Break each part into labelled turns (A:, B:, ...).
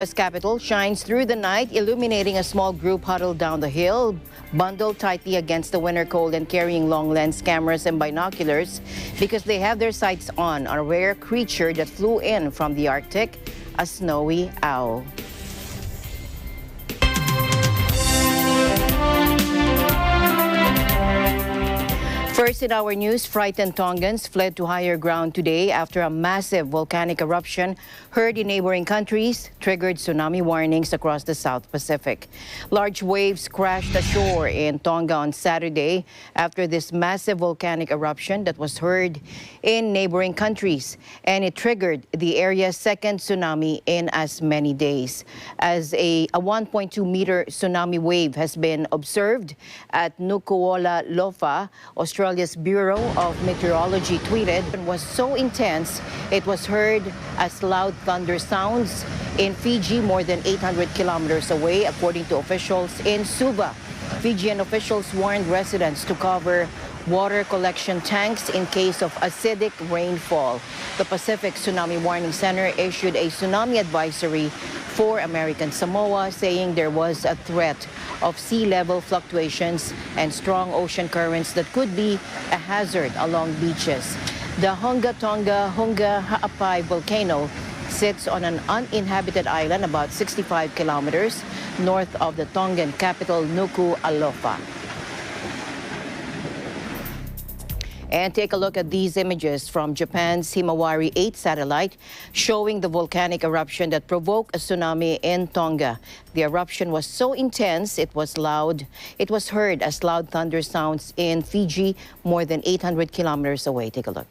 A: U.S. Capitol shines through the night, illuminating a small group huddled down the hill, bundled tightly against the winter cold and carrying long lens cameras and binoculars because they have their sights on a rare creature that flew in from the Arctic, a snowy owl. First in our news, frightened Tongans fled to higher ground today after a massive volcanic eruption heard in neighboring countries triggered tsunami warnings across the South Pacific. Large waves crashed ashore in Tonga on Saturday after this massive volcanic eruption that was heard in neighboring countries, and it triggered the area's second tsunami in as many days. As a 1.2-meter tsunami wave has been observed at Nuku'alofa, Lofa, Australia's Bureau of Meteorology tweeted, it was so intense it was heard as loud thunder sounds in Fiji, more than 800 kilometers away, according to officials in Suva. Fijian officials warned residents to cover water collection tanks in case of acidic rainfall. The Pacific Tsunami Warning Center issued a tsunami advisory for American Samoa, saying there was a threat of sea level fluctuations and strong ocean currents that could be a hazard along beaches. The Hunga Tonga Hunga Ha'apai volcano sits on an uninhabited island about 65 kilometers north of the Tongan capital, Nuku'alofa. And take a look at these images from Japan's Himawari 8 satellite showing the volcanic eruption that provoked a tsunami in Tonga. The eruption was so intense, it was loud. It was heard as loud thunder sounds in Fiji, more than 800 kilometers away. Take a look.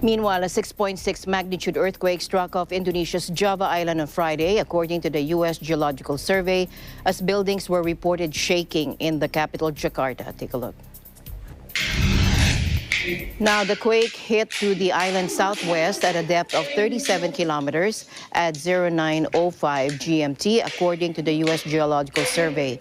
A: Meanwhile, a 6.6 magnitude earthquake struck off Indonesia's Java Island on Friday, according to the U.S. Geological Survey, as buildings were reported shaking in the capital, Jakarta. Take a look. Now, the quake hit through the island's southwest at a depth of 37 kilometers at 09:05 GMT, according to the U.S. Geological Survey.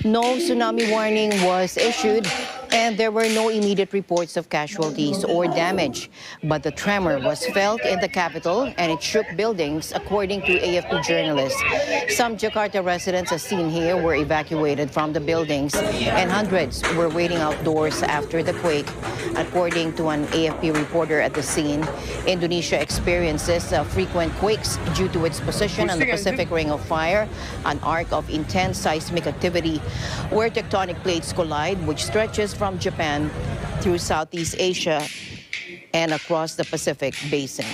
A: No tsunami warning was issued, and there were no immediate reports of casualties or damage. But the tremor was felt in the capital, and it shook buildings, according to AFP journalists. Some Jakarta residents, as seen here, were evacuated from the buildings, and hundreds were waiting outdoors after the quake. According to an AFP reporter at the scene, Indonesia experiences frequent quakes due to its position on the Pacific Ring of Fire, an arc of intense seismic activity where tectonic plates collide, which stretches from Japan through Southeast Asia and across the Pacific Basin.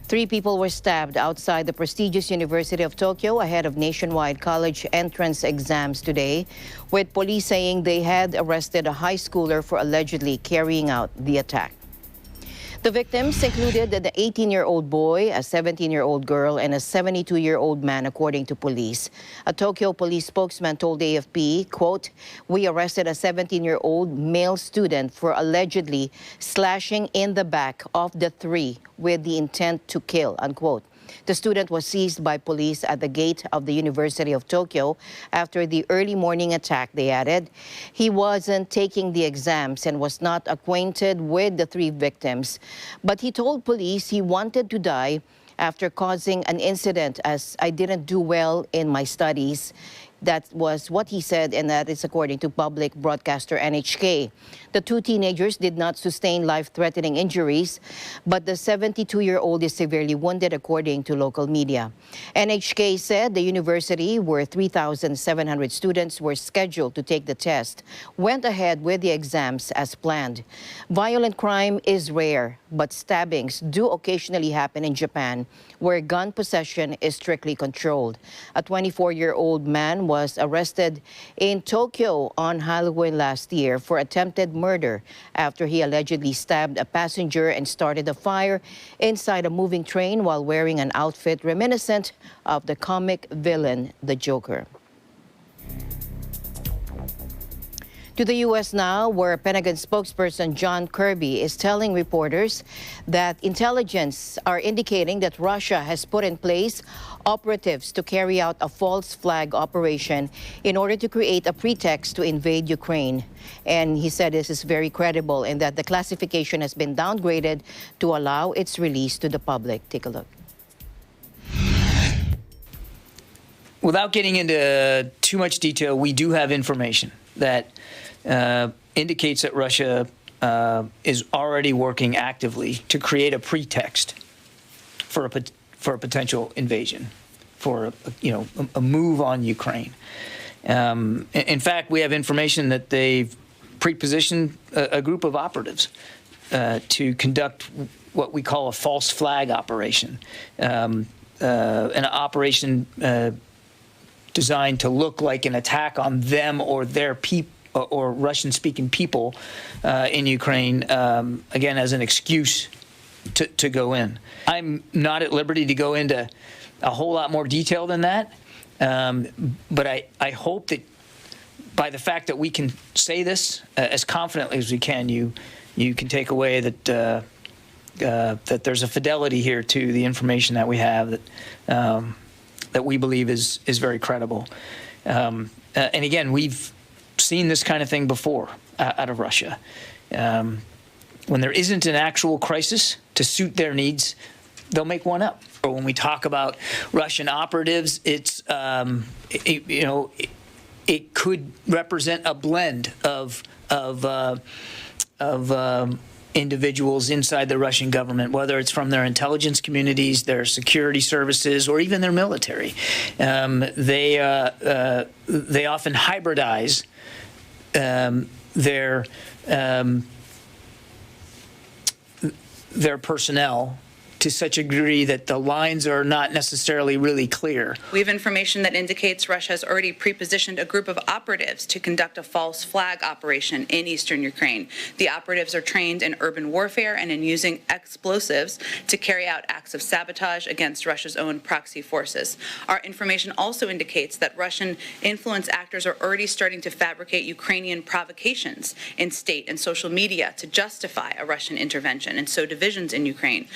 A: 3 people were stabbed outside the prestigious University of Tokyo ahead of nationwide college entrance exams today, with police saying they had arrested a high schooler for allegedly carrying out the attack. The victims included the 18-year-old boy, a 17-year-old girl, and a 72-year-old man, according to police. A Tokyo police spokesman told AFP, quote, "We arrested a 17-year-old male student for allegedly slashing in the back of the 3 with the intent to kill," unquote. The student was seized by police at the gate of the University of Tokyo after the early morning attack, they added. He wasn't taking the exams and was not acquainted with the 3 victims, but he told police he wanted to die after causing an incident as "I didn't do well in my studies." That was what he said, and that is according to public broadcaster NHK. The 2 teenagers did not sustain life-threatening injuries, but the 72-year-old is severely wounded, according to local media. NHK said the university, where 3,700 students were scheduled to take the test, went ahead with the exams as planned. Violent crime is rare, but stabbings do occasionally happen in Japan, where gun possession is strictly controlled. A 24-year-old man was arrested in Tokyo on Halloween last year for attempted murder after he allegedly stabbed a passenger and started a fire inside a moving train while wearing an outfit reminiscent of the comic villain, the Joker. To the U.S. now, where Pentagon spokesperson John Kirby is telling reporters that intelligence are indicating that Russia has put in place operatives to carry out a false flag operation in order to create a pretext to invade Ukraine. And he said this is very credible and that the classification has been downgraded to allow its release to the public. Take a look.
B: Without getting into too much detail, we do have information that indicates that Russia is already working actively to create a pretext for a potential invasion, for a move on Ukraine. In fact, we have information that they've pre-positioned a group of operatives to conduct what we call a false flag operation, an operation designed to look like an attack on them or their people or Russian-speaking people in Ukraine, again, as an excuse to go in. I'm not at liberty to go into a whole lot more detail than that, but I hope that by the fact that we can say this as confidently as we can, you can take away that that there's a fidelity here to the information that we have that we believe is very credible. And again, we've seen this kind of thing before out of Russia. When there isn't an actual crisis to suit their needs, they'll make one up. When we talk about Russian operatives, it's it could represent a blend of individuals inside the Russian government, whether it's from their intelligence communities, their security services, or even their military. They often hybridize their personnel to such a degree that the lines are not necessarily really clear.
C: We have information that indicates Russia has already pre-positioned a group of operatives to conduct a false flag operation in eastern Ukraine. The operatives are trained in urban warfare and in using explosives to carry out acts of sabotage against Russia's own proxy forces. Our information also indicates that Russian influence actors are already starting to fabricate Ukrainian provocations in state and social media to justify a Russian intervention and sow divisions in Ukraine.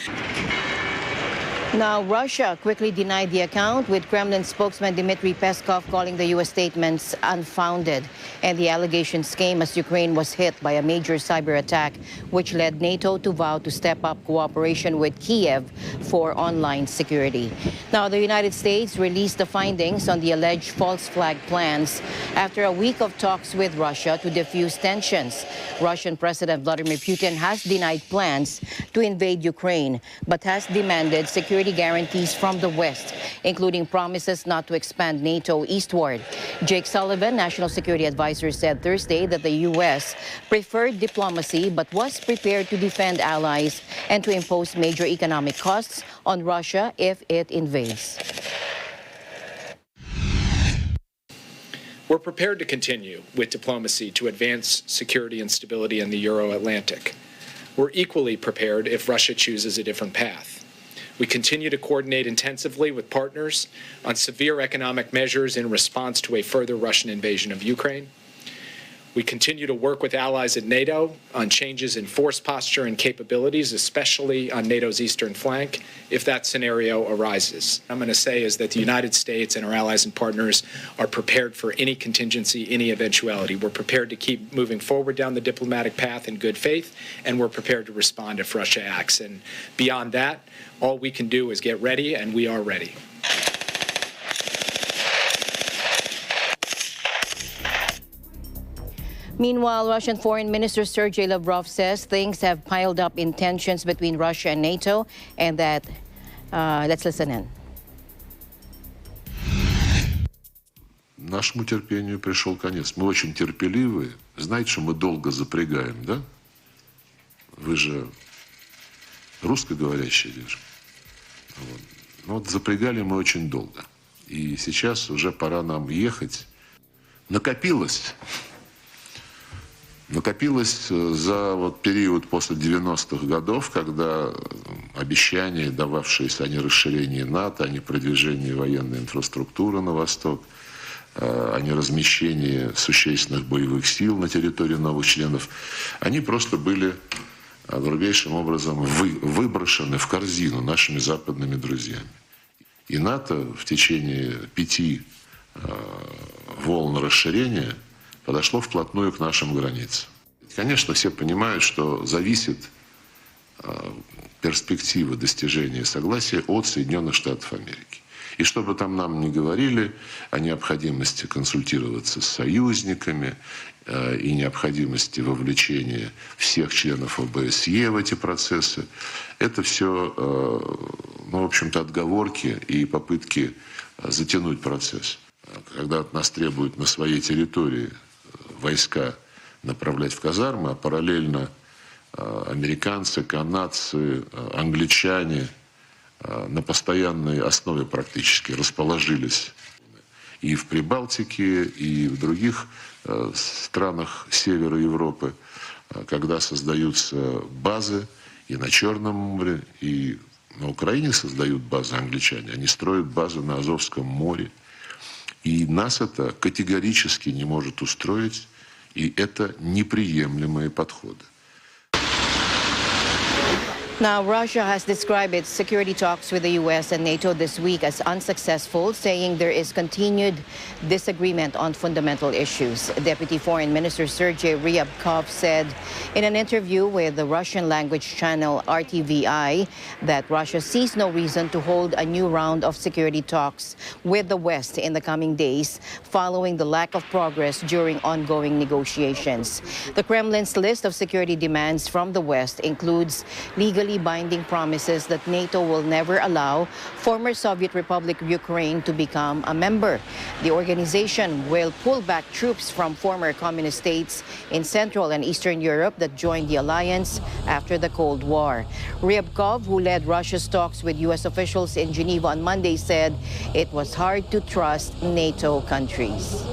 A: Now, Russia quickly denied the account, with Kremlin spokesman Dmitry Peskov calling the U.S. statements unfounded. And the allegations came as Ukraine was hit by a major cyber attack, which led NATO to vow to step up cooperation with Kiev for online security. Now, the United States released the findings on the alleged false flag plans after a week of talks with Russia to defuse tensions. Russian President Vladimir Putin has denied plans to invade Ukraine, but has demanded security guarantees from the West, including promises not to expand NATO eastward. Jake Sullivan, National Security Advisor, said Thursday that the U.S. preferred diplomacy but was prepared to defend allies and to impose major economic costs on Russia if it invades.
D: We're prepared to continue with diplomacy to advance security and stability in the Euro-Atlantic. We're equally prepared if Russia chooses a different path. We continue to coordinate intensively with partners on severe economic measures in response to a further Russian invasion of Ukraine. We continue to work with allies at NATO on changes in force posture and capabilities, especially on NATO's eastern flank, if that scenario arises. What I'm going to say is that the United States and our allies and partners are prepared for any contingency, any eventuality. We're prepared to keep moving forward down the diplomatic path in good faith, and we're prepared to respond if Russia acts. And beyond that, all we can do is get ready, and we are ready.
A: Meanwhile, Russian Foreign Minister Sergei Lavrov says things have piled up in tensions between Russia and NATO, and that, let's listen in.
E: Нашему терпению пришел конец. Мы очень терпеливые. Знаете, что мы долго запрягаем, да? Вы же русскоговорящие люди. Вот. Ну вот запрягали мы очень долго. И сейчас уже пора нам ехать. Накопилось за вот период после 90-х годов, когда обещания, дававшиеся о расширении НАТО, о продвижении военной инфраструктуры на восток, о неразмещении существенных боевых сил на территории новых членов, они просто были грубейшим образом выброшены в корзину нашими западными друзьями. И НАТО в течение 5 волн расширения подошло вплотную к нашим границам. Конечно, все понимают, что зависит перспектива достижения согласия от Соединенных Штатов Америки. И чтобы там нам не говорили о необходимости консультироваться с союзниками и необходимости вовлечения всех членов ОБСЕ в эти процессы, это все, ну, в общем-то, отговорки и попытки затянуть процесс. Когда от нас требуют на своей территории войска направлять в казармы, а параллельно американцы, канадцы, англичане на постоянной основе практически расположились и в Прибалтике, и в других странах Севера Европы, когда создаются базы и на Черном море, и на Украине создают базы англичане, они строят базы на Азовском море. И нас это категорически не может устроить, и это неприемлемые подходы.
A: Now, Russia has described its security talks with the U.S. and NATO this week as unsuccessful, saying there is continued disagreement on fundamental issues. Deputy Foreign Minister Sergei Ryabkov said in an interview with the Russian language channel RTVI that Russia sees no reason to hold a new round of security talks with the West in the coming days, following the lack of progress during ongoing negotiations. The Kremlin's list of security demands from the West includes legally binding promises that NATO will never allow former Soviet Republic of Ukraine to become a member. The organization will pull back troops from former communist states in Central and Eastern Europe that joined the alliance after the Cold War. Ryabkov, who led Russia's talks with U.S. officials in Geneva on Monday, said it was hard to trust NATO countries.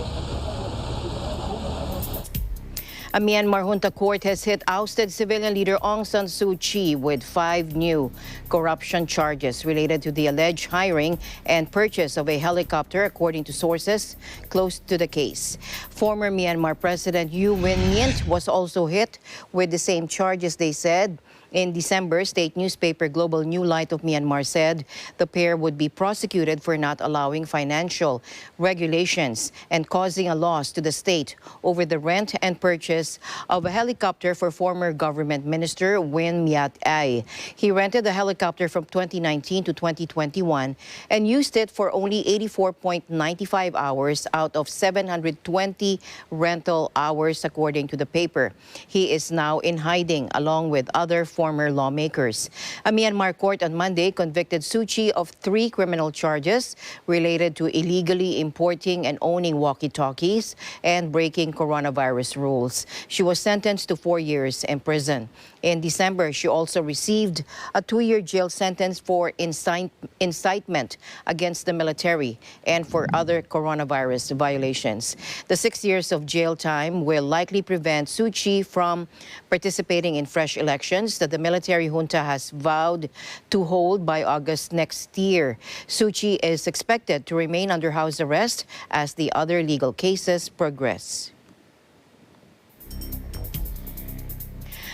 A: A Myanmar junta court has hit ousted civilian leader Aung San Suu Kyi with 5 new corruption charges related to the alleged hiring and purchase of a helicopter, according to sources close to the case. Former Myanmar President U Win Myint was also hit with the same charges, they said. In December, state newspaper Global New Light of Myanmar said the pair would be prosecuted for not allowing financial regulations and causing a loss to the state over the rent and purchase of a helicopter for former government minister Win Myat Ai. He rented the helicopter from 2019 to 2021 and used it for only 84.95 hours out of 720 rental hours, according to the paper. He is now in hiding along with other former lawmakers. A Myanmar court on Monday convicted Suu Kyi of 3 criminal charges related to illegally importing and owning walkie-talkies and breaking coronavirus rules. She was sentenced to 4 years in prison. In December, she also received a 2-year jail sentence for incitement against the military and for other coronavirus violations. The 6 years of jail time will likely prevent Suu Kyi from participating in fresh elections that the military junta has vowed to hold by August next year. Suu Kyi is expected to remain under house arrest as the other legal cases progress.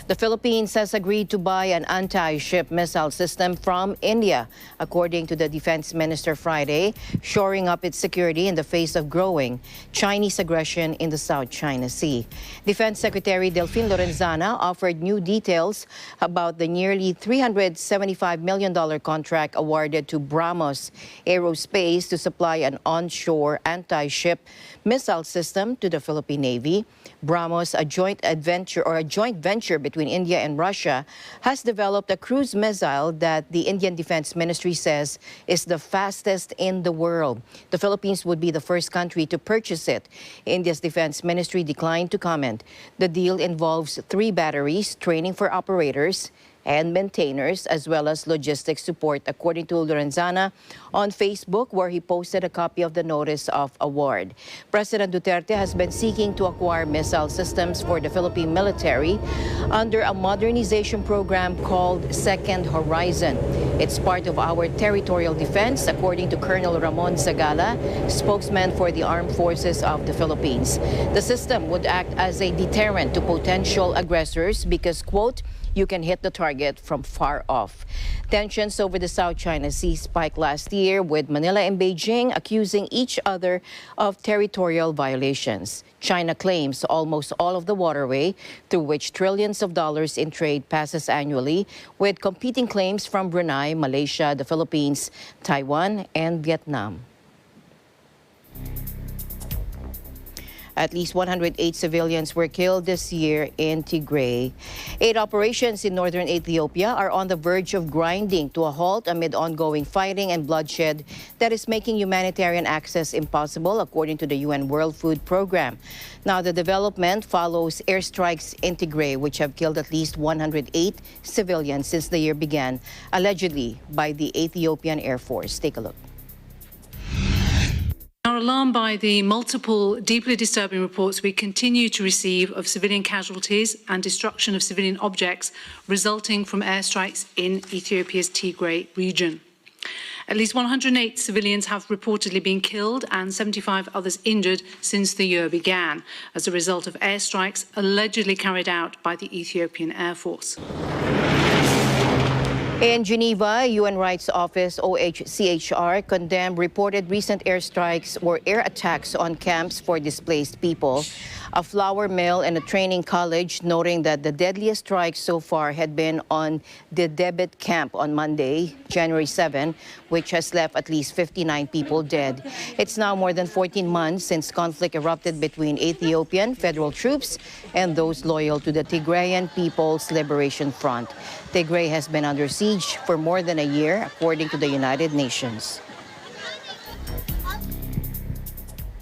A: The Philippines has agreed to buy an anti-ship missile system from India, according to the defense minister Friday, shoring up its security in the face of growing Chinese aggression in the South China Sea. Defense Secretary Delfin Lorenzana offered new details about the nearly $375 million contract awarded to BrahMos Aerospace to supply an onshore anti-ship missile system to the Philippine Navy. BrahMos, a joint venture between India and Russia, has developed a cruise missile that the Indian Defense Ministry says is the fastest in the world. The Philippines would be the first country to purchase it. India's Defense Ministry declined to comment. The deal involves 3 batteries, training for operators, and maintainers, as well as logistics support, according to Lorenzana on Facebook, where he posted a copy of the notice of award. President Duterte has been seeking to acquire missile systems for the Philippine military under a modernization program called Second Horizon. It's part of our territorial defense, according to Colonel Ramon Zagala, spokesman for the Armed Forces of the Philippines. The system would act as a deterrent to potential aggressors because, quote, you can hit the target from far off. Tensions over the South China Sea spiked last year, with Manila and Beijing accusing each other of territorial violations. China claims almost all of the waterway, through which trillions of dollars in trade passes annually, with competing claims from Brunei, Malaysia, the Philippines, Taiwan, and Vietnam. At least 108 civilians were killed this year in Tigray. 8 operations in northern Ethiopia are on the verge of grinding to a halt amid ongoing fighting and bloodshed that is making humanitarian access impossible, according to the UN World Food Program. Now, the development follows airstrikes in Tigray, which have killed at least 108 civilians since the year began, allegedly by the Ethiopian Air Force. Take a look.
F: Are alarmed by the multiple deeply disturbing reports we continue to receive of civilian casualties and destruction of civilian objects resulting from airstrikes in Ethiopia's Tigray region. At least 108 civilians have reportedly been killed and 75 others injured since the year began as a result of airstrikes allegedly carried out by the Ethiopian Air Force.
A: In Geneva, UN Rights Office OHCHR condemned reported recent airstrikes or air attacks on camps for displaced people, a flour mill, and a training college, noting that the deadliest strikes so far had been on the Debit camp on Monday, January 7, which has left at least 59 people dead. It's now more than 14 months since conflict erupted between Ethiopian federal troops and those loyal to the Tigrayan People's Liberation Front. Tigray has been under siege for more than a year, according to the United Nations.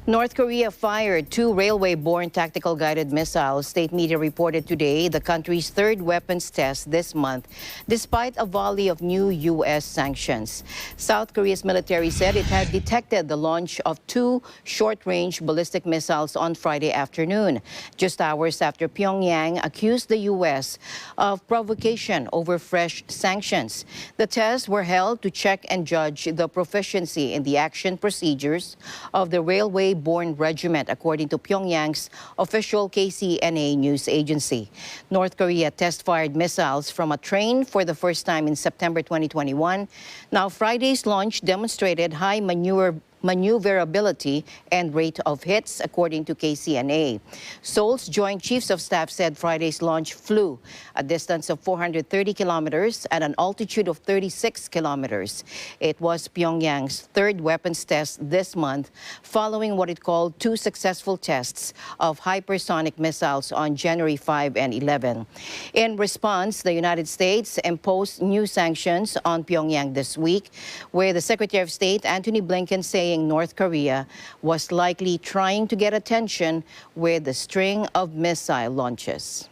A: North Korea fired 2 railway-borne tactical guided missiles, state media reported today, the country's 3rd weapons test this month, despite a volley of new U.S. sanctions. South Korea's military said it had detected the launch of 2 short-range ballistic missiles on Friday afternoon, just hours after Pyongyang accused the U.S. of provocation over fresh sanctions. The tests were held to check and judge the proficiency in the action procedures of the railway-borne regiment, according to Pyongyang's official KCNA news agency. North Korea test-fired missiles from a train for the first time in September 2021. Now, Friday's launch demonstrated high maneuverability and rate of hits, according to KCNA. Seoul's Joint Chiefs of Staff said Friday's launch flew a distance of 430 kilometers at an altitude of 36 kilometers. It was Pyongyang's 3rd weapons test this month, following what it called 2 successful tests of hypersonic missiles on January 5 and 11. In response, the United States imposed new sanctions on Pyongyang this week, where the Secretary of State, Antony Blinken, saying North Korea was likely trying to get attention with a string of missile launches.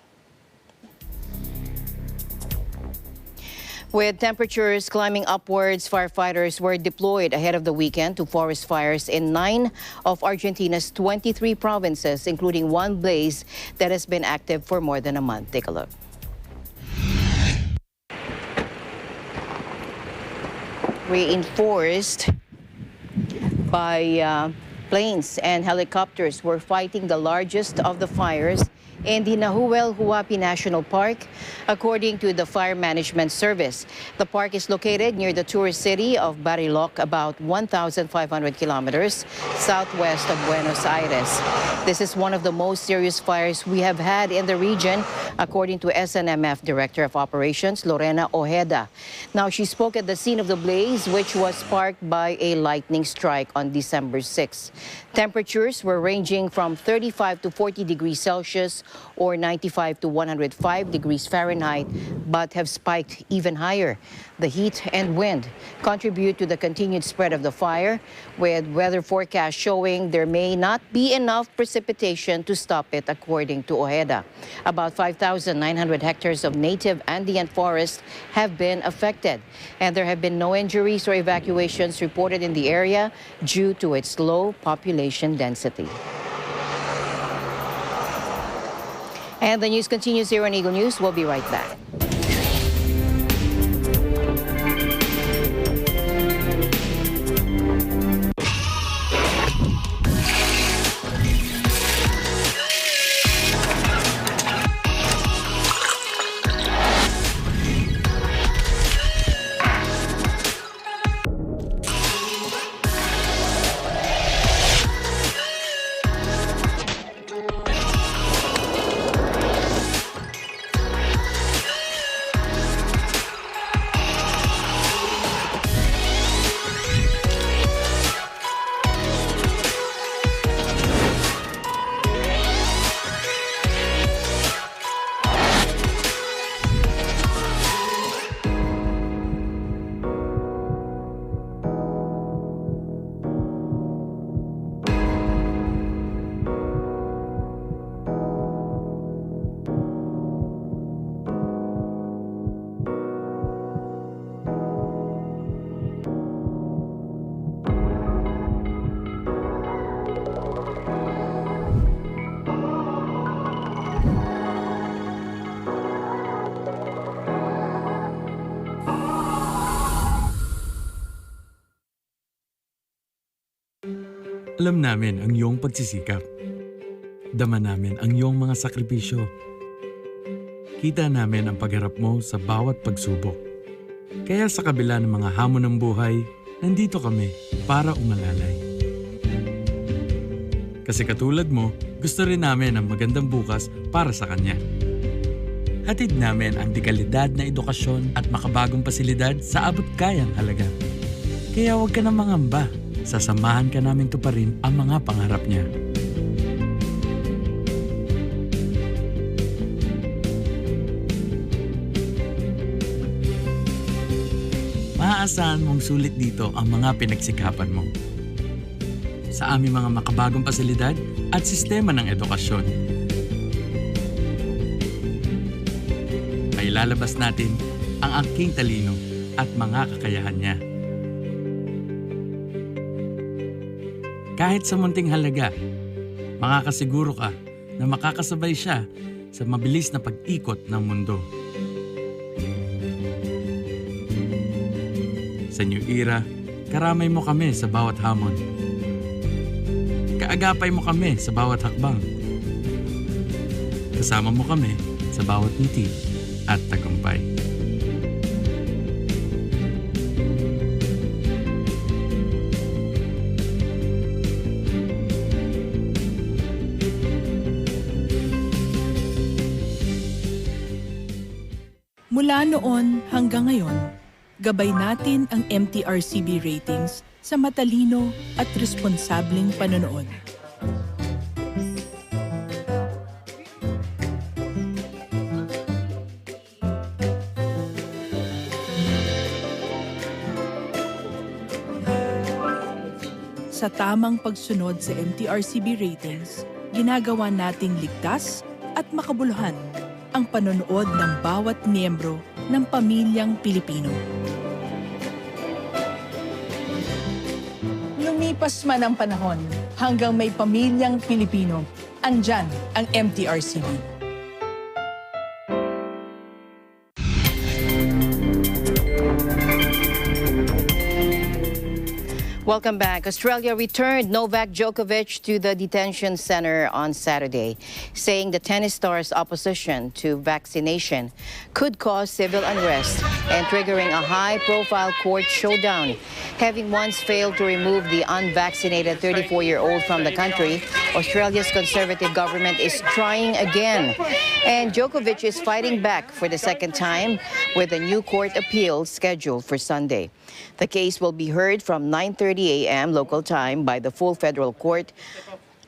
A: With temperatures climbing upwards, firefighters were deployed ahead of the weekend to forest fires in 9 of Argentina's 23 provinces, including one blaze that has been active for more than a month. Take a look. Reinforced by planes and helicopters were fighting the largest of the fires in the Nahuel Huapi National Park, according to the Fire Management Service. The park is located near the tourist city of Bariloc, about 1,500 kilometers southwest of Buenos Aires. This is one of the most serious fires we have had in the region, according to SNMF Director of Operations, Lorena Ojeda. Now, she spoke at the scene of the blaze, which was sparked by a lightning strike on December 6. Temperatures were ranging from 35 to 40 degrees Celsius or 95 to 105 degrees Fahrenheit, but have spiked even higher. The heat and wind contribute to the continued spread of the fire, with weather forecasts showing there may not be enough precipitation to stop it, according to OHEDA. About 5,900 hectares of native Andean forest have been affected, and there have been no injuries or evacuations reported in the area due to its low population density. And the news continues here on Eagle News. We'll be right back.
G: Alam namin ang iyong pagsisikap. Dama namin ang iyong mga sakripisyo. Kita namin ang pagharap mo sa bawat pagsubok. Kaya sa kabila ng mga hamon ng buhay, nandito kami para umalalay. Kasi katulad mo, gusto rin namin ang magandang bukas para sa kanya. Hatid namin ang dekalidad na edukasyon at makabagong pasilidad sa abot kayang halaga. Kaya huwag ka na mangamba. Sasamahan ka namin tuparin ang mga pangarap niya. Maaasahan mong sulit dito ang mga pinagsikapan mo. Sa aming mga makabagong pasilidad at sistema ng edukasyon. Ay lalabas natin ang aking talino at mga kakayahan niya. Kahit sa munting halaga, makakasiguro ka na makakasabay siya sa mabilis na pag-ikot ng mundo. Sa New Era, karamay mo kami sa bawat hamon. Kaagapay mo kami sa bawat hakbang. Kasama mo kami sa bawat ngiti at tagumpay.
H: Mula noon hanggang ngayon, gabay natin ang MTRCB ratings sa matalino at responsableng panonood. Sa tamang pagsunod sa MTRCB ratings, ginagawa nating ligtas at makabuluhan ang panonood ng bawat miyembro ng pamilyang Pilipino. Lumipas man ang panahon, hanggang may pamilyang Pilipino, andyan ang MTRCB.
A: Welcome back. Australia returned Novak Djokovic to the detention center on Saturday, saying the tennis star's opposition to vaccination could cause civil unrest and triggering a high-profile court showdown. Having once failed to remove the unvaccinated 34-year-old from the country, Australia's Conservative government is trying again. And Djokovic is fighting back for the second time with a new court appeal scheduled for Sunday. The case will be heard from 9:30 8:30 a.m. local time by the full federal court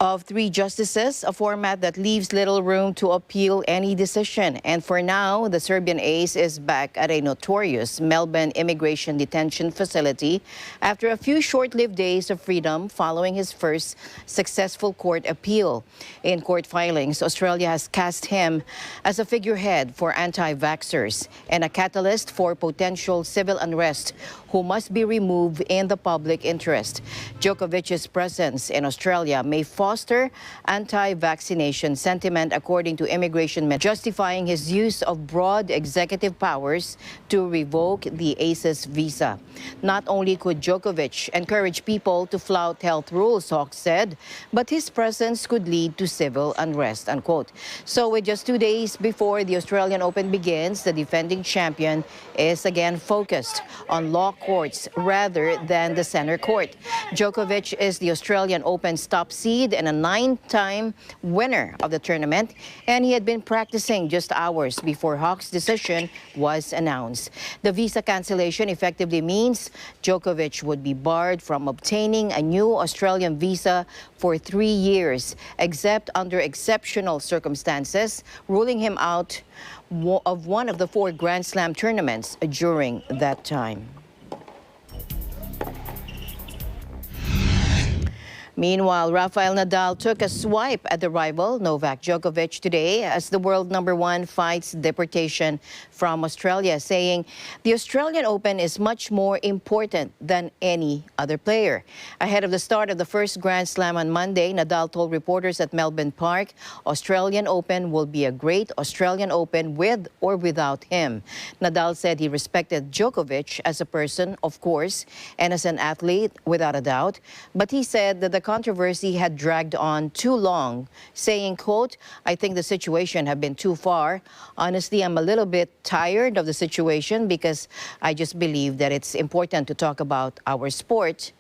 A: of 3 justices, a format that leaves little room to appeal any decision. And for now, the Serbian ace is back at a notorious Melbourne immigration detention facility after a few short-lived days of freedom following his first successful court appeal. In court filings, Australia has cast him as a figurehead for anti-vaxxers and a catalyst for potential civil unrest who must be removed in the public interest. Djokovic's presence in Australia may foster anti-vaccination sentiment, according to immigration men, justifying his use of broad executive powers to revoke the ACE's visa. Not only could Djokovic encourage people to flout health rules, Hawks said, but his presence could lead to civil unrest, unquote. So with just 2 days before the Australian Open begins, the defending champion is again focused on law courts rather than the center court. Djokovic is the Australian Open's top seed and a 9-time winner of the tournament, and he had been practicing just hours before Hawks' decision was announced. The visa cancellation effectively means Djokovic would be barred from obtaining a new Australian visa for 3 years, except under exceptional circumstances, ruling him out of one of the 4 Grand Slam tournaments during that time. Meanwhile, Rafael Nadal took a swipe at the rival Novak Djokovic today as the world #1 fights deportation from Australia, saying the Australian Open is much more important than any other player. Ahead of the start of the first Grand Slam on Monday, Nadal told reporters at Melbourne Park, Australian Open will be a great Australian Open with or without him. Nadal said he respected Djokovic as a person, of course, and as an athlete, without a doubt, but he said that the controversy had dragged on too long, saying, quote, I think the situation have been too far. Honestly, I'm a little bit tired of the situation because I just believe that it's important to talk about our sport,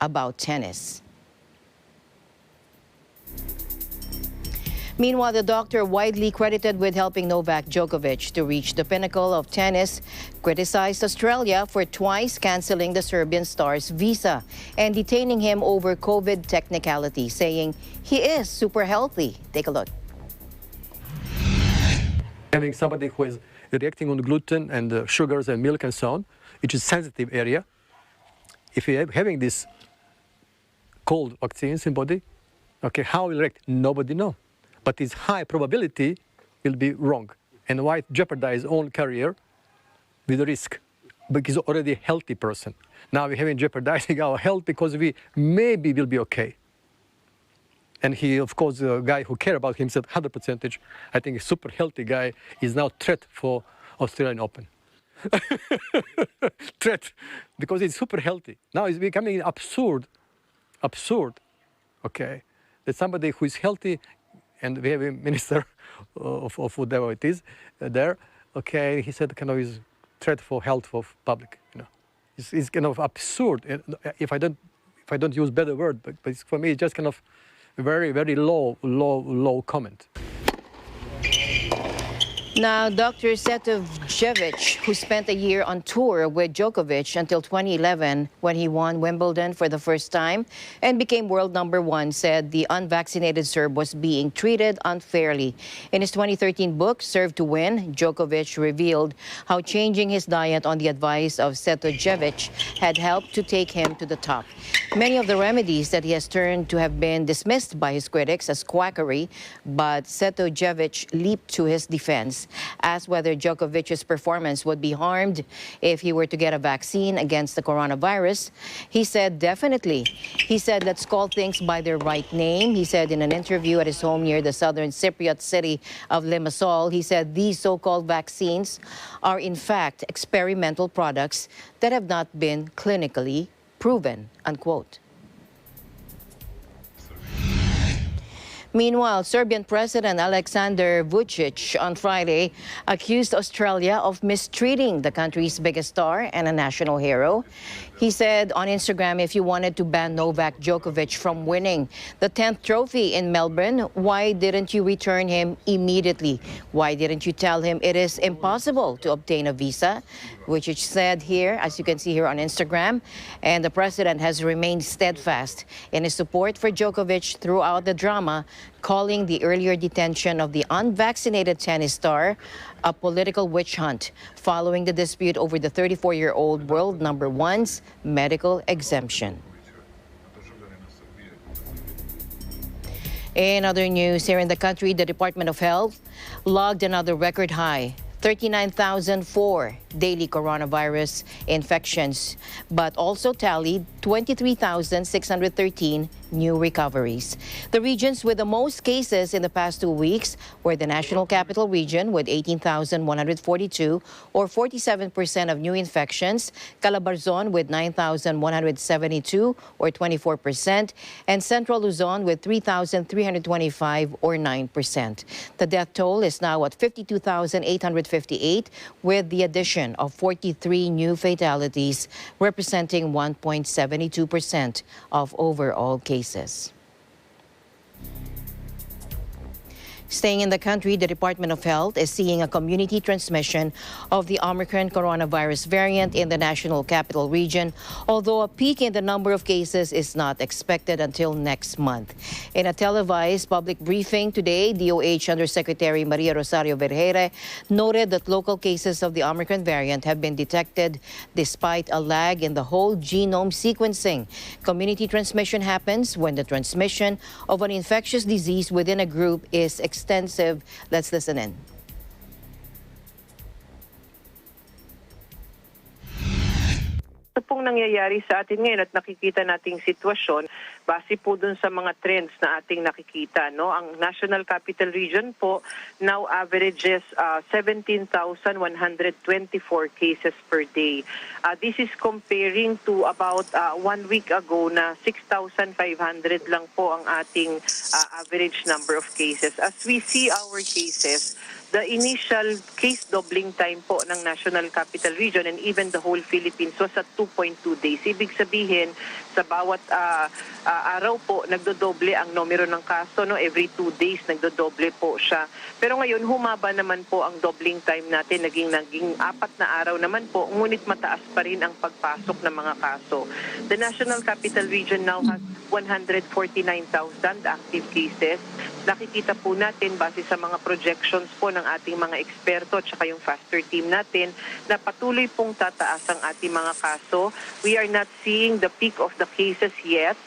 A: about tennis. Meanwhile, the doctor widely credited with helping Novak Djokovic to reach the pinnacle of tennis criticized Australia for twice canceling the Serbian star's visa and detaining him over COVID technicality, saying he is super healthy. Take a look.
I: Having somebody who is reacting on gluten and sugars and milk and so on, which is a sensitive area, if you're having this cold vaccines in body, okay, how will react? Nobody knows. But his high probability will be wrong. And why jeopardize own career with a risk? Because he's already a healthy person. Now we're having jeopardizing our health because we maybe will be okay. And he, of course, a guy who cares about himself 100%, I think a super healthy guy, is now threat for Australian Open. Threat, because he's super healthy. Now it's becoming absurd, okay, that somebody who is healthy, and we have a minister of whatever it is there, okay, he said kind of is threat for health of public, you know. It's kind of absurd, if I don't use better word, but for me it's just kind of very, very low comment.
A: Now, Dr. Setojevic, who spent a year on tour with Djokovic until 2011 when he won Wimbledon for the first time and became world #1, said the unvaccinated Serb was being treated unfairly. In his 2013 book, Serve to Win, Djokovic revealed how changing his diet on the advice of Setojevic had helped to take him to the top. Many of the remedies that he has turned to have been dismissed by his critics as quackery, but Setojevic leaped to his defense, asked whether Djokovic's performance would be harmed if he were to get a vaccine against the coronavirus. He said, definitely. He said, let's call things by their right name. He said in an interview at his home near the southern Cypriot city of Limassol, he said these so-called vaccines are in fact experimental products that have not been clinically proven, unquote. Meanwhile, Serbian President Aleksandar Vučić on Friday accused Australia of mistreating the country's biggest star and a national hero. He said on Instagram, if you wanted to ban Novak Djokovic from winning the 10th trophy in Melbourne, why didn't you return him immediately? Why didn't you tell him it is impossible to obtain a visa? Which is said here, as you can see here on Instagram. And the president has remained steadfast in his support for Djokovic throughout the drama, calling the earlier detention of the unvaccinated tennis star a political witch hunt following the dispute over the 34-year-old world number one's medical exemption. In other news, here in the country, the Department of Health logged another record high, 39,004 daily coronavirus infections, but also tallied 23,613 new recoveries. The regions with the most cases in the past 2 weeks were the National Capital Region with 18,142 or 47% of new infections, Calabarzon with 9,172 or 24%, and Central Luzon with 3,325 or 9%. The death toll is now at 52,858 with the addition of 43 new fatalities, representing 1.72% of overall cases. Staying in the country, the Department of Health is seeing a community transmission of the Omicron coronavirus variant in the National Capital Region, although a peak in the number of cases is not expected until next month. In a televised public briefing today, DOH Undersecretary Maria Rosario Vergeire noted that local cases of the Omicron variant have been detected despite a lag in the whole genome sequencing. Community transmission happens when the transmission of an infectious disease within a group is extensive. Let's listen in.
J: Ito pong nangyayari sa atin ngayon at nakikita nating sitwasyon, base po dun sa mga trends na ating nakikita. No? Ang National Capital Region po now averages 17,124 cases per day. This is comparing to about 1 week ago na 6,500 lang po ang ating average number of cases. As we see our cases, the initial case doubling time po ng National Capital Region and even the whole Philippines was at 2.2 days. Ibig sabihin, sa bawat araw po, nagdodoble ang numero ng kaso. No? Every 2 days, nagdodoble po siya. Pero ngayon, humaba naman po ang doubling time natin. Naging 4 na araw naman po, ngunit mataas pa rin ang pagpasok ng mga kaso. The National Capital Region now has 149,000 active cases. Nakikita po natin, base sa mga projections po ng ating mga eksperto at saka yung faster team natin, na patuloy pong tataas ang ating mga kaso. We are not seeing the peak of the cases yet.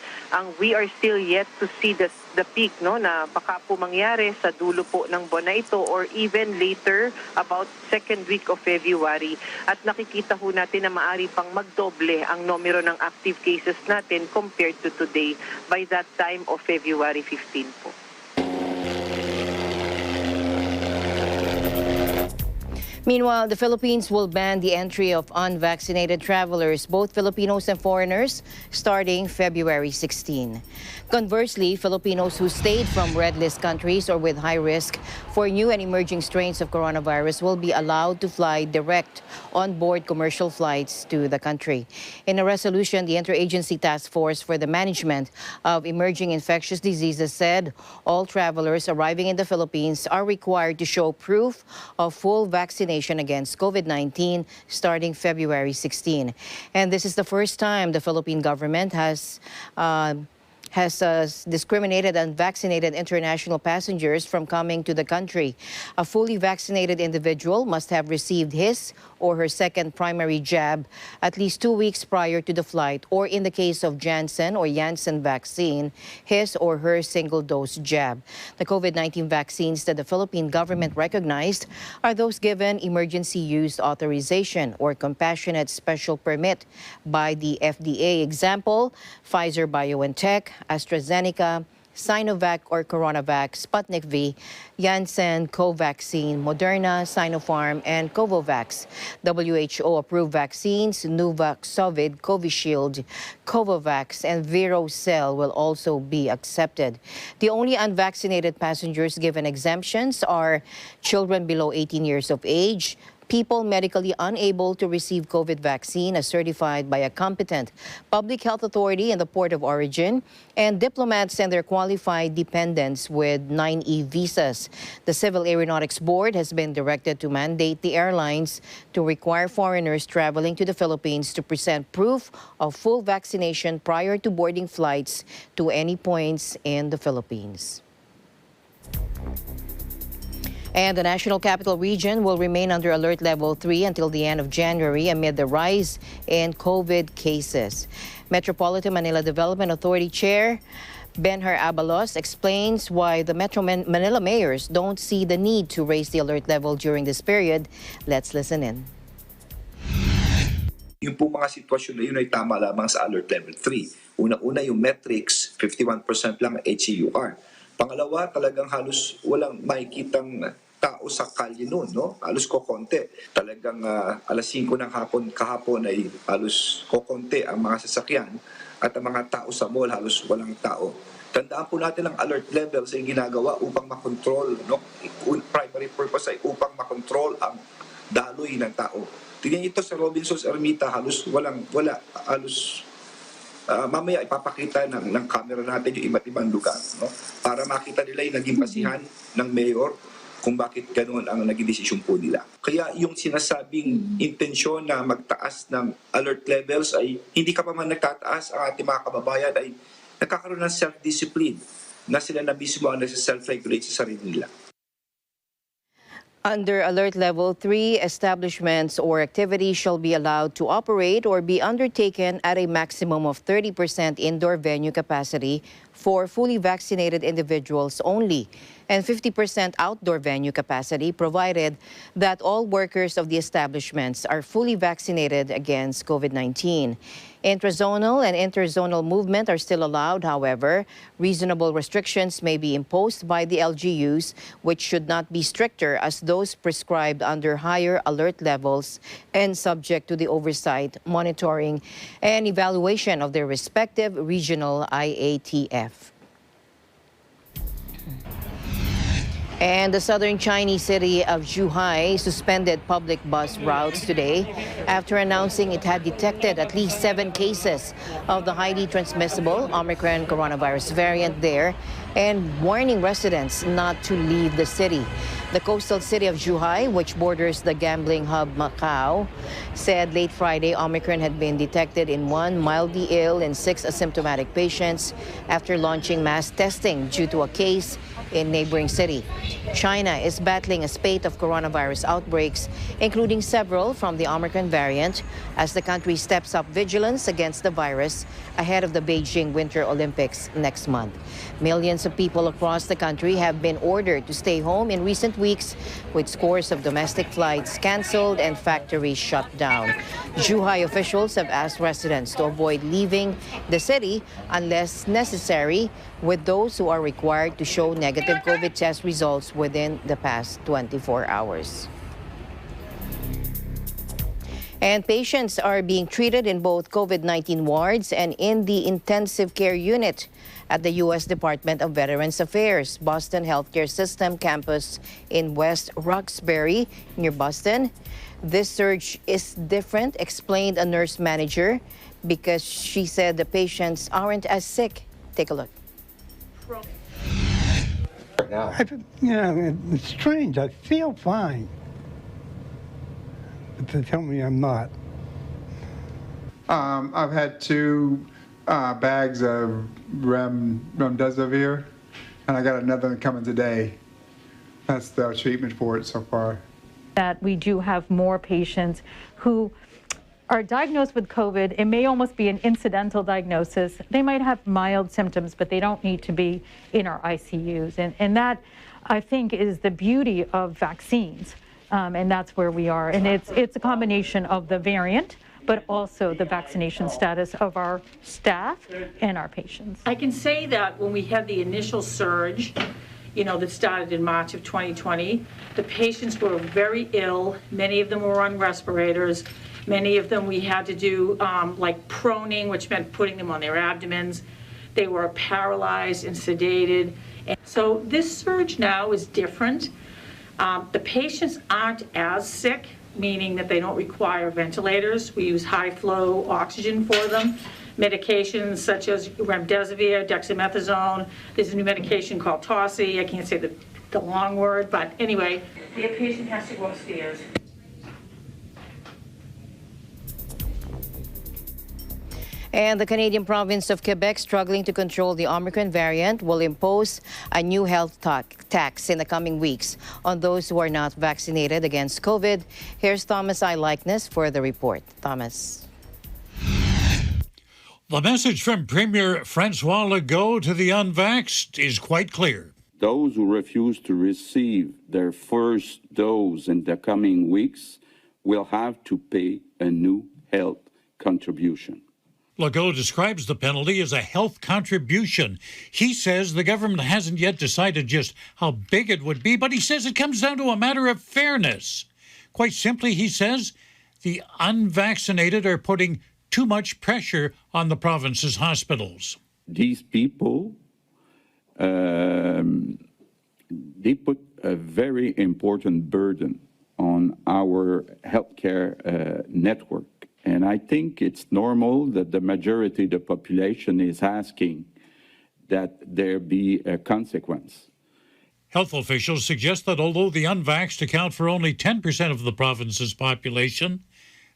J: We are still yet to see the peak, no, na baka po mangyari sa dulo po ng buwan na ito or even later, about second week of February. At nakikita po natin na maaari pang magdoble ang numero ng active cases natin compared to today by that time of February 15 po.
A: Meanwhile, the Philippines will ban the entry of unvaccinated travelers, both Filipinos and foreigners, starting February 16. Conversely, Filipinos who stayed from red list countries or with high risk for new and emerging strains of coronavirus will be allowed to fly direct on board commercial flights to the country. In a resolution, the Interagency Task Force for the Management of Emerging Infectious Diseases said all travelers arriving in the Philippines are required to show proof of full vaccination against COVID-19 starting February 16. And this is the first time the Philippine government has discriminated unvaccinated international passengers from coming to the country. A fully vaccinated individual must have received his or her second primary jab at least 2 weeks prior to the flight, or in the case of Janssen or Janssen vaccine, his or her single-dose jab. The COVID-19 vaccines that the Philippine government recognized are those given emergency use authorization or compassionate special permit by the FDA. Example, Pfizer-BioNTech, AstraZeneca, Sinovac or CoronaVac, Sputnik V, Janssen, Covaxin, Moderna, Sinopharm, and Covovax. WHO-approved vaccines, Nuvaxovid, Covishield, Covovax, and Virocell will also be accepted. The only unvaccinated passengers given exemptions are children below 18 years of age, people medically unable to receive COVID vaccine as certified by a competent public health authority in the port of origin, and diplomats and their qualified dependents with 9E visas. The Civil Aeronautics Board has been directed to mandate the airlines to require foreigners traveling to the Philippines to present proof of full vaccination prior to boarding flights to any points in the Philippines. And the National Capital Region will remain under Alert Level 3 until the end of January amid the rise in COVID cases. Metropolitan Manila Development Authority Chair Benhar Abalos explains why the Metro Manila mayors don't see the need to raise the alert level during this period. Let's listen in.
K: Yung po mga sitwasyon na yun ay tama lamang sa Alert Level 3. Una-una yung metrics, 51% lang HCUR. Pangalawa, talagang halos walang makikitang tao sa kalye noon, no? Halos kokonti. Talagang alas 5 ng kahapon ay halos kokonti ang mga sasakyan at ang mga tao sa mall halos walang tao. Tandaan po natin ang alert levels ay ginagawa upang makontrol, no? Primary purpose ay upang makontrol ang daloy ng tao. Tingnan ito sa Robinson's Ermita, halos halos mamaya ipapakita ng camera natin yung iba't ibang lugar, no? Para makita nila yung naging basihan ng mayor kung bakit ganoon ang naging desisyon po nila. Kaya yung sinasabing intensyon na magtaas ng alert levels ay hindi ka pa man nagtataas, ang ating mga kababayan ay nagkakaroon ng self-discipline na sila na mismo ang nasa-self-regulate sa sarili nila.
A: Under Alert Level 3, establishments or activities shall be allowed to operate or be undertaken at a maximum of 30% indoor venue capacity for fully vaccinated individuals only, and 50% outdoor venue capacity, provided that all workers of the establishments are fully vaccinated against COVID-19. Intrazonal and interzonal movement are still allowed, however. Reasonable restrictions may be imposed by the LGUs, which should not be stricter as those prescribed under higher alert levels and subject to the oversight, monitoring, and evaluation of their respective regional IATF. And the southern Chinese city of Zhuhai suspended public bus routes today after announcing it had detected at least 7 cases of the highly transmissible Omicron coronavirus variant there and warning residents not to leave the city. The coastal city of Zhuhai, which borders the gambling hub Macau, said late Friday Omicron had been detected in 1 mildly ill and 6 asymptomatic patients after launching mass testing due to a case in neighboring city. China is battling a spate of coronavirus outbreaks, including several from the Omicron variant, as the country steps up vigilance against the virus ahead of the Beijing Winter Olympics next month. Millions of people across the country have been ordered to stay home in recent weeks, with scores of domestic flights canceled and factories shut down. Zhuhai officials have asked residents to avoid leaving the city unless necessary, with those who are required to show negative COVID test results within the past 24 hours. And patients are being treated in both COVID-19 wards and in the intensive care unit at the U.S. Department of Veterans Affairs Boston Healthcare System campus in West Roxbury, near Boston. This surge is different, explained a nurse manager, because she said the patients aren't as sick. Take a look.
L: It's strange. I feel fine. But they tell me I'm not.
M: I've had 2 bags of remdesivir, and I got another one coming today. That's the treatment for it so far.
N: That we do have more patients who are diagnosed with COVID. It may almost be an incidental diagnosis. They might have mild symptoms, but they don't need to be in our ICUs. And that, I think, is the beauty of vaccines. And that's where we are. And it's a combination of the variant, but also the vaccination status of our staff and our patients.
O: I can say that when we had the initial surge, that started in March of 2020, the patients were very ill. Many of them were on respirators. Many of them we had to do like proning, which meant putting them on their abdomens. They were paralyzed and sedated. And so this surge now is different. The patients aren't as sick. meaning that they don't require ventilators. We use high-flow oxygen for them. Medications such as remdesivir, dexamethasone. There's a new medication called Tosy. I can't say the long word, but anyway, the patient has to go upstairs.
A: And the Canadian province of Quebec, struggling to control the Omicron variant, will impose a new health tax in the coming weeks on those who are not vaccinated against COVID. Here's Thomas I. Likeness for the report. Thomas.
P: The message from Premier Francois Legault to the unvaxxed is quite clear.
Q: Those who refuse to receive their first dose in the coming weeks will have to pay a new health contribution.
P: Legault describes the penalty as a health contribution. He says the government hasn't yet decided just how big it would be, but he says it comes down to a matter of fairness. Quite simply, he says, the unvaccinated are putting too much pressure on the province's hospitals.
Q: These people, they put a very important burden on our healthcare network. And I think it's normal that the majority of the population is asking that there be a consequence.
P: Health officials suggest that although the unvaxxed account for only 10% of the province's population,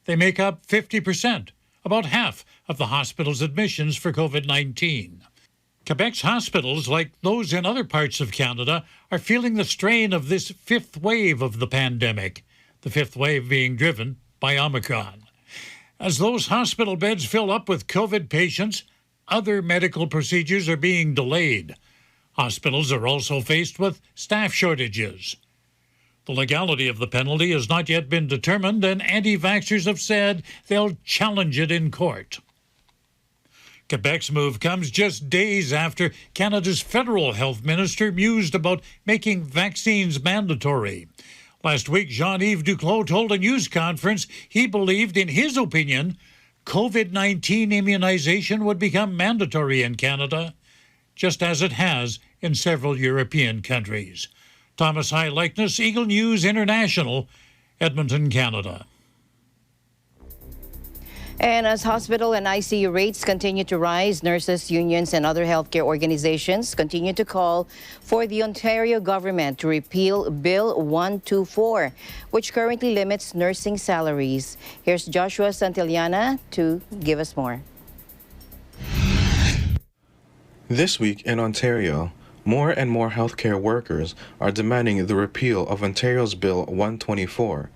P: they make up 50%, about half of the hospital's admissions for COVID-19. Quebec's hospitals, like those in other parts of Canada, are feeling the strain of this fifth wave of the pandemic, the fifth wave being driven by Omicron. As those hospital beds fill up with COVID patients, other medical procedures are being delayed. Hospitals are also faced with staff shortages. The legality of the penalty has not yet been determined, and anti-vaxxers have said they'll challenge it in court. Quebec's move comes just days after Canada's federal health minister mused about making vaccines mandatory. Last week, Jean-Yves Duclos told a news conference he believed, in his opinion, COVID-19 immunization would become mandatory in Canada, just as it has in several European countries. Thomas I. Likeness, Eagle News International, Edmonton, Canada.
A: And as hospital and ICU rates continue to rise, nurses, unions, and other healthcare organizations continue to call for the Ontario government to repeal Bill 124, which currently limits nursing salaries. Here's Joshua Santillana to give us more.
R: This week in Ontario, more and more healthcare workers are demanding the repeal of Ontario's Bill 124,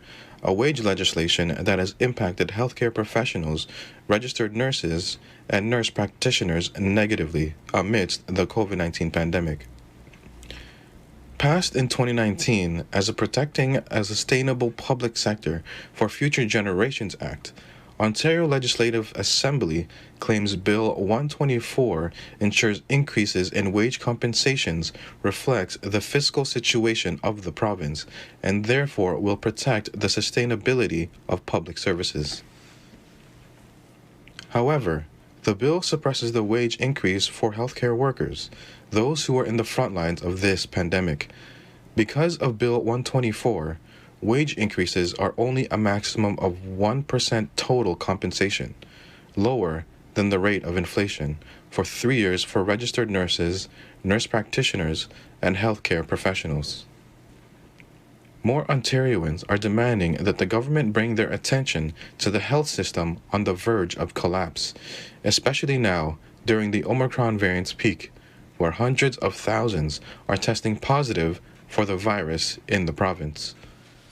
R: a wage legislation that has impacted healthcare professionals, registered nurses, and nurse practitioners negatively amidst the COVID-19 pandemic. Passed in 2019 as a Protecting a Sustainable Public Sector for Future Generations Act, Ontario Legislative Assembly claims Bill 124 ensures increases in wage compensations reflects the fiscal situation of the province and therefore will protect the sustainability of public services. However, the bill suppresses the wage increase for healthcare workers, those who are in the front lines of this pandemic. Because of Bill 124, wage increases are only a maximum of 1% total compensation, lower than the rate of inflation, for 3 years for registered nurses, nurse practitioners, and healthcare professionals. More Ontarians are demanding that the government bring their attention to the health system on the verge of collapse, especially now during the Omicron variant's peak, where hundreds of thousands are testing positive for the virus in the province.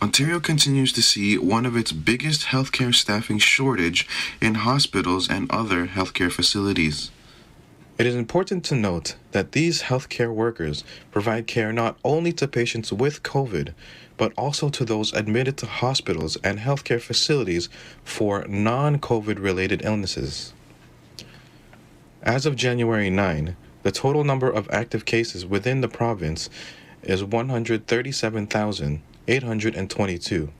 R: Ontario continues to see one of its biggest healthcare staffing shortage in hospitals and other healthcare facilities. It is important to note that these healthcare workers provide care not only to patients with COVID, but also to those admitted to hospitals and healthcare facilities for non-COVID related illnesses. As of January 9, the total number of active cases within the province is 137,822.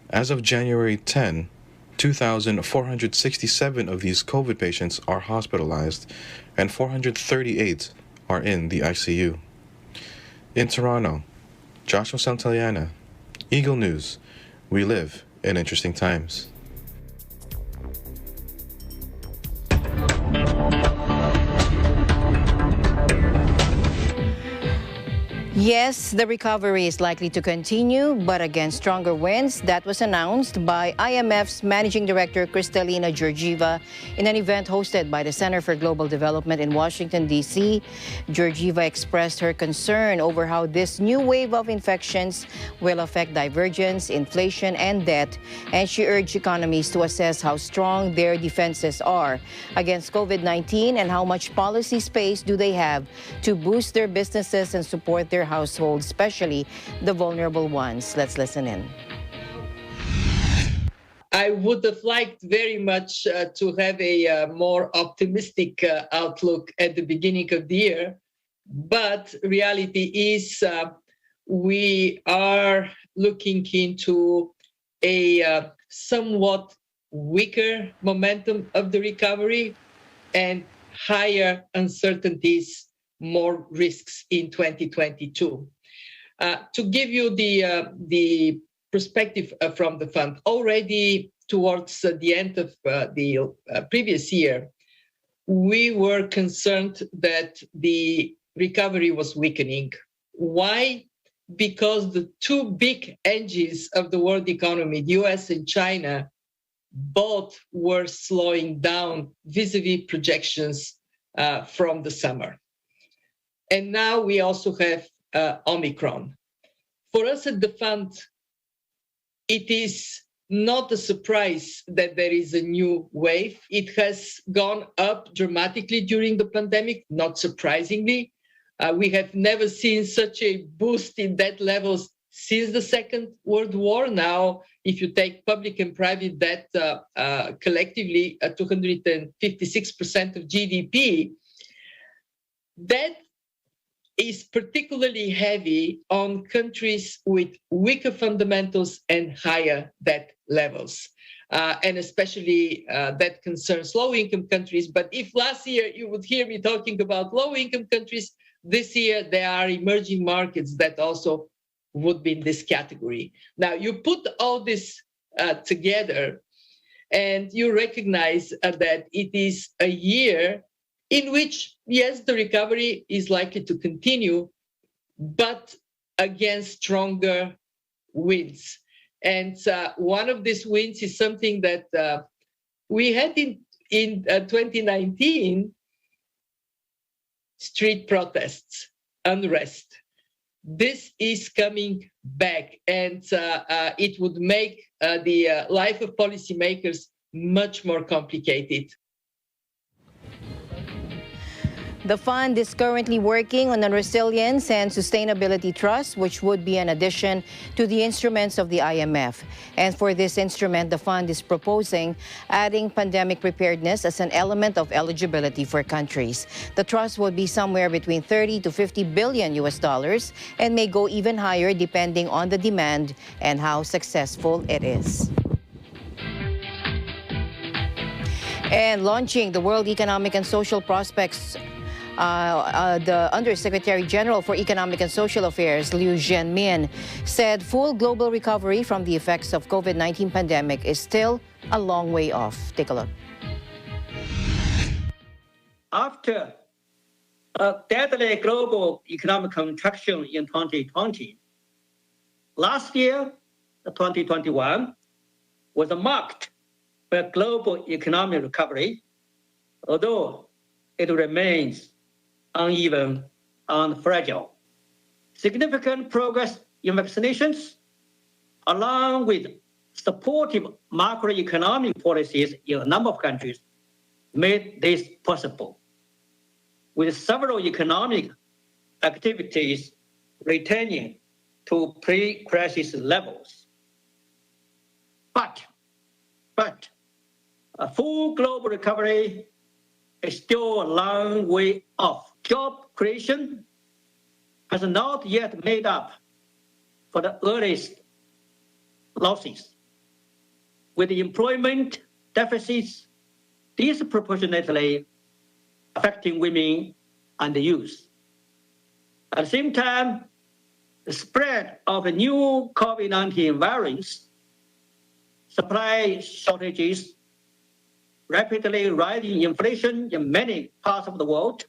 R: As of January 10, 2,467 of these COVID patients are hospitalized and 438 are in the ICU. In Toronto, Joshua Santillana, Eagle News, We live in interesting times.
A: Yes, the recovery is likely to continue, but against stronger winds. That was announced by IMF's Managing Director Kristalina Georgieva in an event hosted by the Center for Global Development in Washington, D.C. Georgieva expressed her concern over how this new wave of infections will affect divergence, inflation, and debt, and she urged economies to assess how strong their defenses are against COVID-19 and how much policy space do they have to boost their businesses and support their households, especially the vulnerable ones. Let's listen in.
S: I would have liked very much to have a more optimistic outlook at the beginning of the year, but reality is we are looking into a somewhat weaker momentum of the recovery and higher uncertainties, more risks in 2022. To give you the perspective from the fund, already towards the end of the previous year, we were concerned that the recovery was weakening. Why? Because the two big engines of the world economy, the US and China, both were slowing down vis-a-vis projections from the summer. And now we also have Omicron. For us at the fund, it is not a surprise that there is a new wave. It has gone up dramatically during the pandemic, not surprisingly. We have never seen such a boost in debt levels since the Second World War. Now, if you take public and private debt collectively at 256% of GDP, that is particularly heavy on countries with weaker fundamentals and higher debt levels. And especially that concerns low-income countries. But if last year you would hear me talking about low-income countries, this year there are emerging markets that also would be in this category. Now, you put all this together and you recognize that it is a year in which, yes, the recovery is likely to continue, but against stronger winds. And one of these winds is something that we had in 2019, street protests, unrest. This is coming back, and it would make the life of policymakers much more complicated.
A: The fund is currently working on a resilience and sustainability trust, which would be an addition to the instruments of the IMF. And for this instrument, the fund is proposing adding pandemic preparedness as an element of eligibility for countries. The trust would be somewhere between 30 to 50 billion US dollars and may go even higher depending on the demand and how successful it is. And launching the World Economic and Social Prospects, the Undersecretary General for Economic and Social Affairs, Liu Zhenmin, said full global recovery from the effects of COVID-19 pandemic is still a long way off. Take a look.
T: After a deadly global economic contraction in 2020, last year, 2021, was marked by global economic recovery, although it remains uneven and fragile. Significant progress in vaccinations, along with supportive macroeconomic policies in a number of countries, made this possible, with several economic activities returning to pre-crisis levels. But a full global recovery is still a long way off. Job creation has not yet made up for the earliest losses. With the employment deficits disproportionately affecting women and the youth. At the same time, the spread of the new COVID-19 variants supply shortages, rapidly rising inflation in many parts of the world,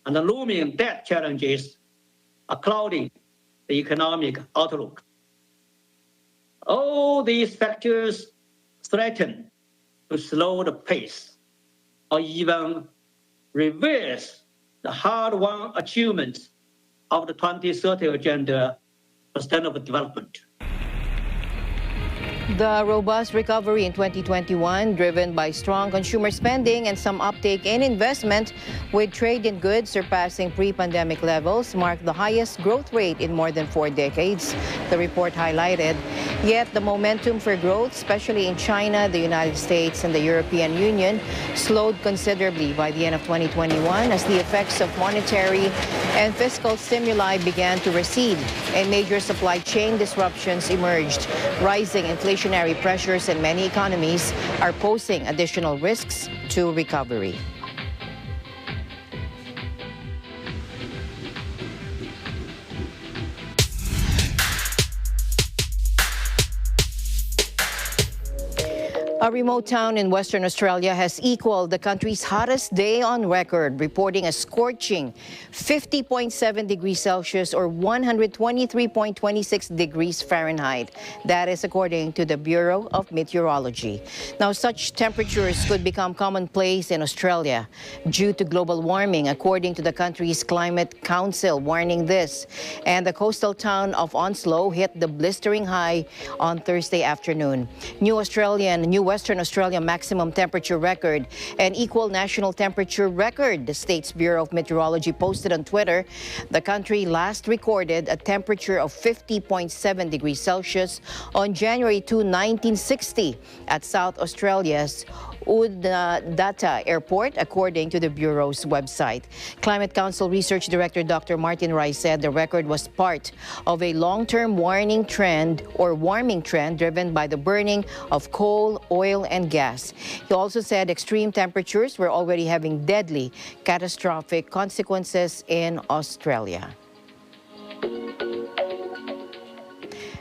T: and the looming debt challenges are clouding the economic outlook. All these factors threaten to slow the pace or even reverse the hard-won achievements of the 2030 Agenda for Sustainable Development.
A: The robust recovery in 2021, driven by strong consumer spending and some uptake in investment, with trade in goods surpassing pre-pandemic levels, marked the highest growth rate in more than 4 decades, the report highlighted. Yet the momentum for growth, especially in China, the United States, and the European Union, slowed considerably by the end of 2021 as the effects of monetary and fiscal stimuli began to recede and major supply chain disruptions emerged. Rising inflationary pressures in many economies are posing additional risks to recovery. A remote town in Western Australia has equaled the country's hottest day on record, reporting a scorching 50.7 degrees Celsius or 123.26 degrees Fahrenheit. That is according to the Bureau of Meteorology. Now, such temperatures could become commonplace in Australia due to global warming, according to the country's Climate Council, warning this. And the coastal town of Onslow hit the blistering high on Thursday afternoon. New Western Australia maximum temperature record and equal national temperature record, the state's Bureau of Meteorology posted on Twitter. The country last recorded a temperature of 50.7 degrees Celsius on January 2, 1960 at South Australia's Oodnadatta Airport, according to the Bureau's website. Climate Council Research Director Dr. Martin Rice said the record was part of a long-term warming trend driven by the burning of coal, oil, and gas. He also said extreme temperatures were already having deadly, catastrophic consequences in Australia.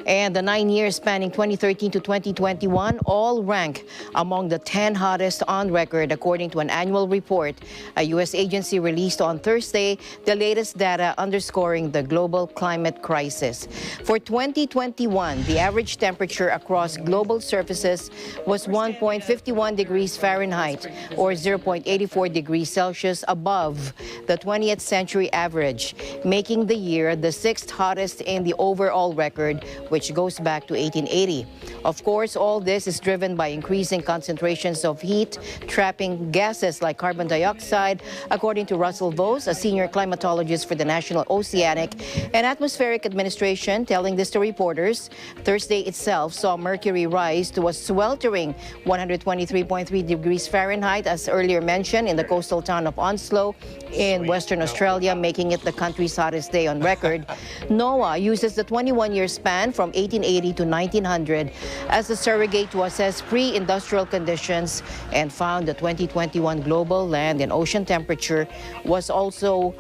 A: And the 9 years spanning 2013 to 2021 all rank among the 10 hottest on record, according to an annual report a U.S. agency released on Thursday, the latest data underscoring the global climate crisis. For 2021, the average temperature across global surfaces was 1.51 degrees Fahrenheit or 0.84 degrees Celsius above the 20th century average, making the year the 6th hottest in the overall record, which goes back to 1880. Of course, all this is driven by increasing concentrations of heat-trapping gases like carbon dioxide, according to Russell Vose, a senior climatologist for the National Oceanic and Atmospheric Administration, telling this to reporters. Thursday itself saw mercury rise to a sweltering 123.3 degrees Fahrenheit, as earlier mentioned, in the coastal town of Onslow in Western Australia, making it the country's hottest day on record. NOAA uses the 21-year span from 1880 to 1900 as a surrogate to assess pre-industrial conditions, and found the 2021 global land and ocean temperature was also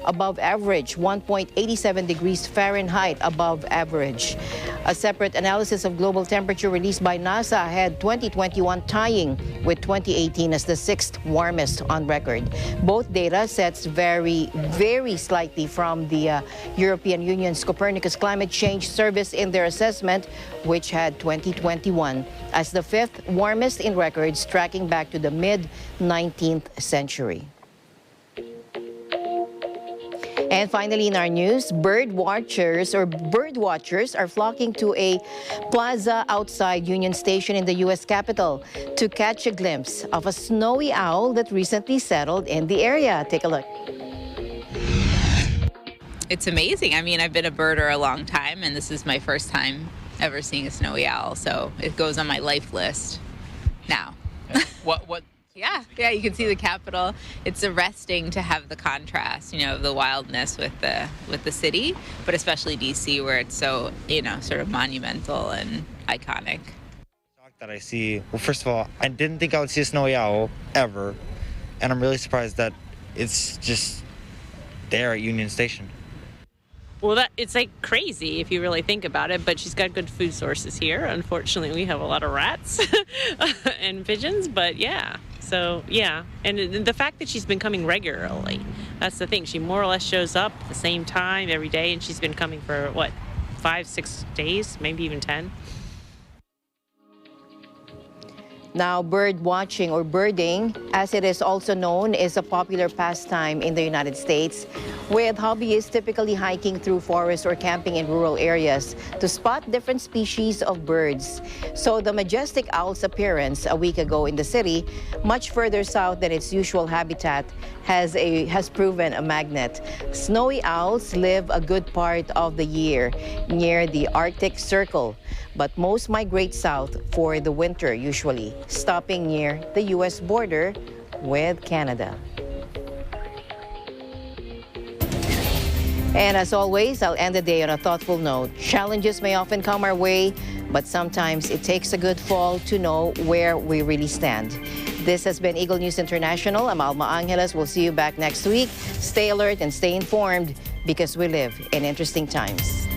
A: above average, 1.87 degrees Fahrenheit above average. A separate analysis of global temperature released by NASA had 2021 tying with 2018 as the 6th warmest on record. Both data sets vary very slightly from the European Union's Copernicus Climate Change Service in their assessment, which had 2021 as the 5th warmest in records, tracking back to the mid-19th century. And finally, in our news, bird watchers are flocking to a plaza outside Union Station in the U.S. Capitol to catch a glimpse of a snowy owl that recently settled in the area. Take a look.
U: It's amazing. I mean, I've been a birder a long time, and this is my first time ever seeing a snowy owl, so it goes on my life list now.
B: What?
U: Yeah, you can see the Capitol. It's arresting to have the contrast, of the wildness with the city, but especially DC, where it's so, sort of monumental and iconic.
V: That I see. Well, first of all, I didn't think I would see a snowy owl ever, and I'm really surprised that it's just there at Union Station.
C: Well, it's like crazy if you really think about it, but she's got good food sources here. Unfortunately, we have a lot of rats and pigeons, but yeah. So, yeah. And the fact that she's been coming regularly, that's the thing. She more or less shows up at the same time every day, and she's been coming for, 5-6 days, maybe even 10.
A: Now, bird watching or birding, as it is also known, is a popular pastime in the United States, with hobbyists typically hiking through forests or camping in rural areas to spot different species of birds. So the majestic owl's appearance a week ago in the city, much further south than its usual habitat, has proven a magnet. Snowy owls live a good part of the year near the Arctic Circle, but most migrate south for the winter, usually stopping near the U.S. border with Canada. And as always, I'll end the day on a thoughtful note. Challenges may often come our way, but sometimes it takes a good fall to know where we really stand. This has been Eagle News International. I'm Alma Angeles. We'll see you back next week. Stay alert and stay informed because we live in interesting times.